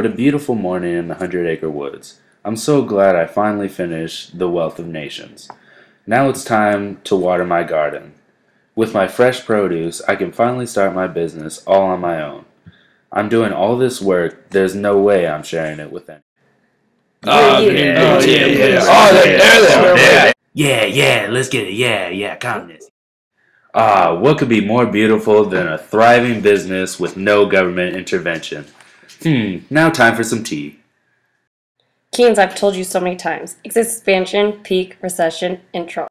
What a beautiful morning in the 100-acre woods. I'm so glad I finally finished The Wealth of Nations. Now it's time to water my garden. With my fresh produce, I can finally start my business all on my own. I'm doing all this work, there's no way I'm sharing it with anyone. Yeah, let's get it. Yeah, communist. What could be more beautiful than a thriving business with no government intervention? Now time for some tea. Keynes, I've told you so many times, it's expansion, peak, recession, and trough.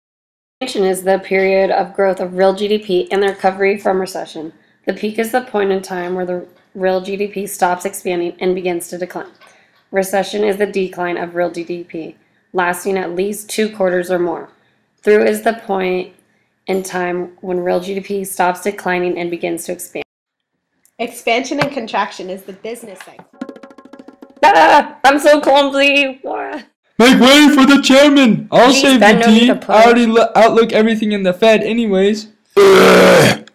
Expansion is the period of growth of real GDP and the recovery from recession. The peak is the point in time where the real GDP stops expanding and begins to decline. Recession is the decline of real GDP, lasting at least 2 quarters or more. Through is the point in time when real GDP stops declining and begins to expand. Expansion and contraction is the business cycle. I'm so clumsy. Make way for the chairman. I'll Please, save Ben, the no need tea. to push. I already outlook everything in the Fed anyways. I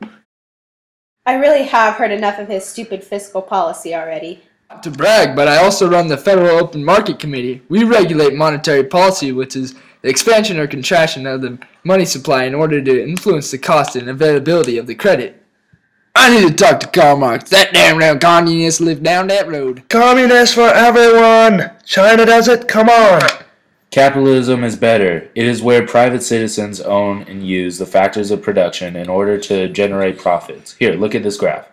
really have heard enough of his stupid fiscal policy already. Not to brag, but I also run the Federal Open Market Committee. We regulate monetary policy, which is the expansion or contraction of the money supply in order to influence the cost and availability of the credit. I need to talk to Karl Marx. That damn communist lived down that road. Communist for everyone! China does it, come on! Capitalism is better. It is where private citizens own and use the factors of production in order to generate profits. Here, look at this graph.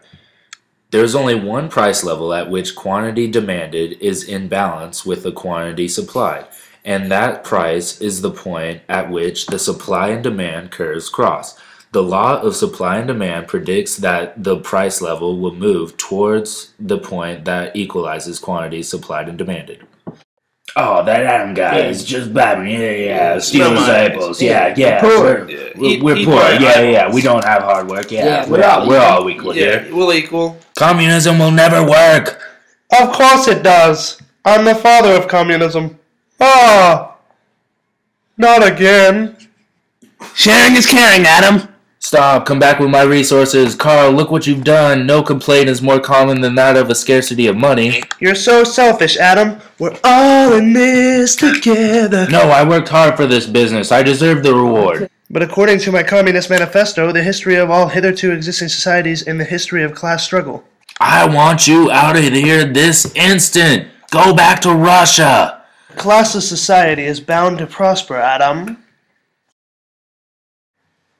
There is only one price level at which quantity demanded is in balance with the quantity supplied, and that price is the point at which the supply and demand curves cross. The law of supply and demand predicts that the price level will move towards the point that equalizes quantities supplied and demanded. Oh, that Adam guy is just blabbing. Yeah. Steal disciples. Yeah. We're poor. Yeah. We don't have hard work. We're all equal here. We're equal. Communism will never work. Of course it does. I'm the father of communism. Not again. Sharing is caring, Adam. Stop. Come back with my resources. Carl, look what you've done. No complaint is more common than that of a scarcity of money. You're so selfish, Adam. We're all in this together. No, I worked hard for this business. I deserve the reward. But according to my Communist Manifesto, the history of all hitherto existing societies in the history of class struggle. I want you out of here this instant. Go back to Russia. Classless society is bound to prosper, Adam.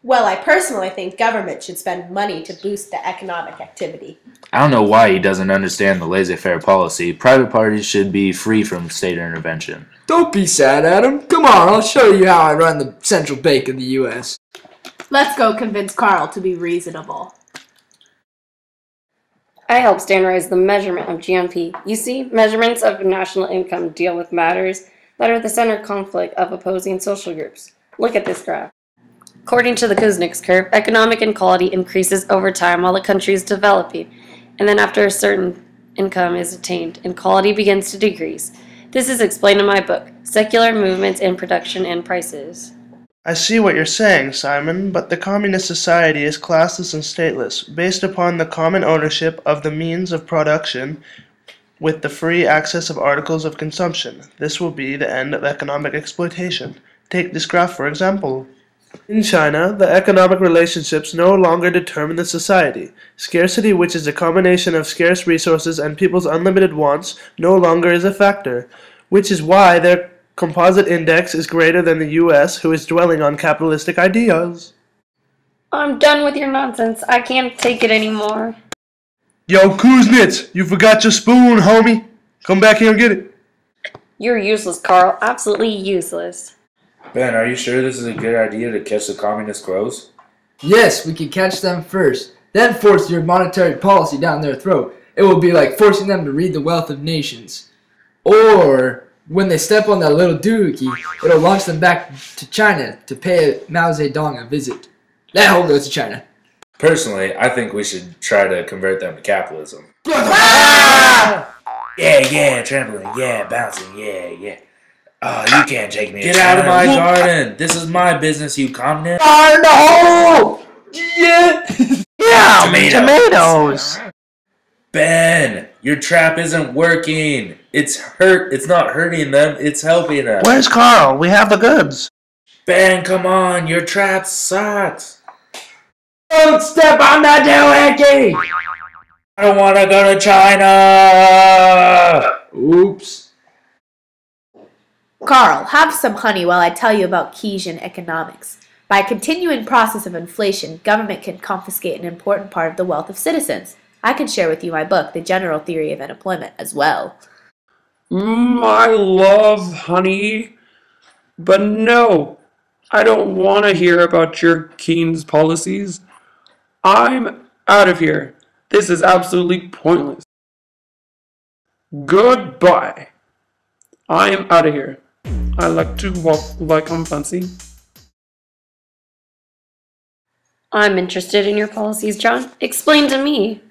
Well, I personally think government should spend money to boost the economic activity. I don't know why he doesn't understand the laissez-faire policy. Private parties should be free from state intervention. Don't be sad, Adam. Come on, I'll show you how I run the central bank of the U.S. Let's go convince Carl to be reasonable. I help standardize the measurement of GNP. You see, measurements of national income deal with matters that are the center conflict of opposing social groups. Look at this graph. According to the Kuznets curve, economic inequality increases over time while the country is developing, and then after a certain income is attained, inequality begins to decrease. This is explained in my book, Secular Movements in Production and Prices. I see what you're saying, Simon, but the communist society is classless and stateless, based upon the common ownership of the means of production with the free access of articles of consumption. This will be the end of economic exploitation. Take this graph for example. In China, the economic relationships no longer determine the society. Scarcity, which is a combination of scarce resources and people's unlimited wants, no longer is a factor, which is why their composite index is greater than the U.S., who is dwelling on capitalistic ideas. I'm done with your nonsense. I can't take it anymore. Yo, Kuznets, you forgot your spoon, homie. Come back here and get it. You're useless, Carl. Absolutely useless. Ben, are you sure this is a good idea to catch the communist crows? Yes, we can catch them first, then force your monetary policy down their throat. It will be like forcing them to read The Wealth of Nations. Or, when they step on that little doohickey, it'll launch them back to China to pay Mao Zedong a visit. That whole goes to China. Personally, I think we should try to convert them to capitalism. Yeah, trampling. Yeah, bouncing. Yeah. Oh, you can't take me. Get out of my garden! This is my business, you communist! Oh no! Yeah! Yeah, tomatoes! Ben! Your trap isn't working. It's not hurting them. It's helping them. Where's Carl? We have the goods. Ben, come on. Your trap sucks. Don't step on the doohickey! I don't want to go to China. Oops. Carl, have some honey while I tell you about Keynesian economics. By a continuing process of inflation, government can confiscate an important part of the wealth of citizens. I can share with you my book, The General Theory of Unemployment, as well. I love honey, but no, I don't want to hear about your Keynes policies. I'm out of here. This is absolutely pointless. Goodbye. I'm out of here. I like to walk like I'm fancy. I'm interested in your policies, John. Explain to me.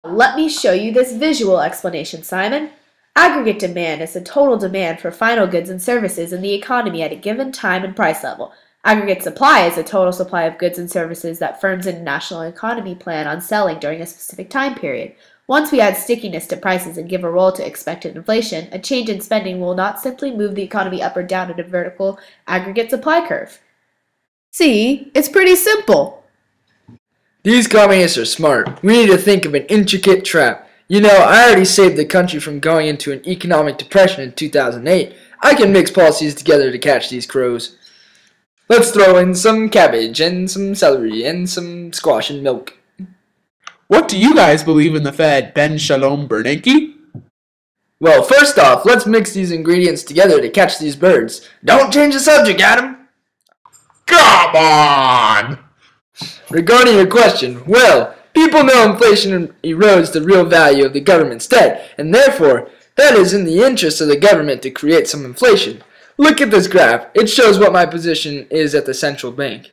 Let me show you this visual explanation, Simon. Aggregate demand is the total demand for final goods and services in the economy at a given time and price level. Aggregate supply is the total supply of goods and services that firms in a national economy plan on selling during a specific time period. Once we add stickiness to prices and give a role to expected inflation, a change in spending will not simply move the economy up or down in a vertical aggregate supply curve. See, it's pretty simple. These communists are smart. We need to think of an intricate trap. You know, I already saved the country from going into an economic depression in 2008. I can mix policies together to catch these crows. Let's throw in some cabbage and some celery and some squash and milk. What do you guys believe in the Fed, Ben Shalom Bernanke? Well, first off, let's mix these ingredients together to catch these birds. Don't change the subject, Adam. Come on! Regarding your question, well, people know inflation erodes the real value of the government's debt, and therefore, that is in the interest of the government to create some inflation. Look at this graph. It shows what my position is at the central bank.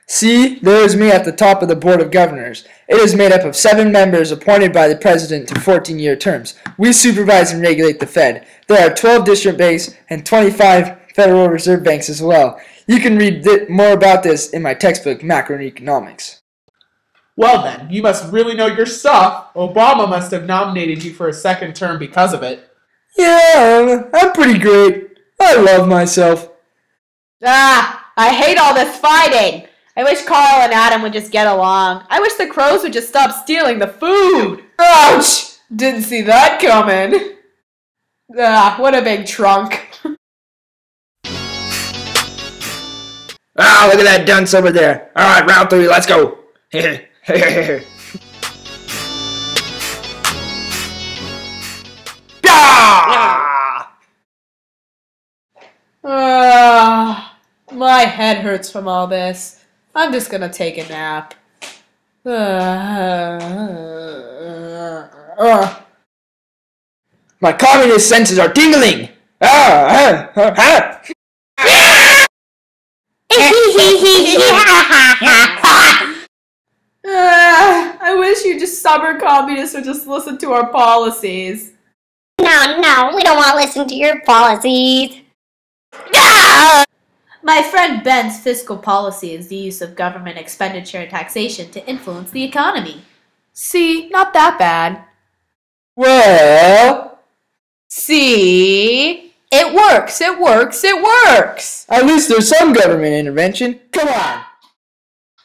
See, there is me at the top of the Board of Governors. It is made up of 7 members appointed by the President to 14-year terms. We supervise and regulate the Fed. There are 12 district banks and 25 Federal Reserve banks as well. You can read more about this in my textbook, Macroeconomics. Well then, you must really know your stuff. Obama must have nominated you for a second term because of it. Yeah, I'm pretty great. I love myself. I hate all this fighting. I wish Carl and Adam would just get along. I wish the crows would just stop stealing the food. Ouch! Didn't see that coming. What a big trunk. Ah, look at that dunce over there. All right, round 3, let's go. My head hurts from all this. I'm just gonna take a nap. My communist senses are tingling. I wish you just summer communists would just listen to our policies. No, we don't want to listen to your policies. My friend Ben's fiscal policy is the use of government expenditure and taxation to influence the economy. See, not that bad. Well, See? It works, it works, it works! at least there's some government intervention. Come on.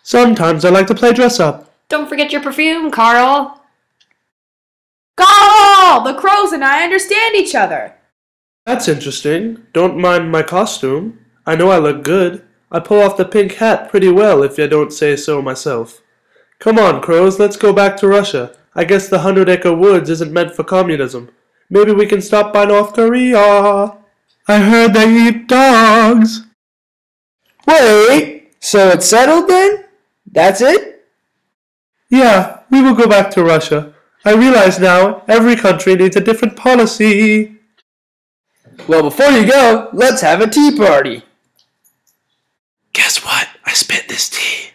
Sometimes I like to play dress up. Don't forget your perfume, Carl. Carl! The crows and I understand each other. That's interesting. Don't mind my costume. I know I look good. I pull off the pink hat pretty well if I don't say so myself. Come on, crows, let's go back to Russia. I guess the 100-acre woods isn't meant for communism. Maybe we can stop by North Korea. I heard they eat dogs. Wait, so it's settled then? That's it? Yeah, we will go back to Russia. I realize now every country needs a different policy. Well, before you go, let's have a tea party. Guess what? I spit this tea.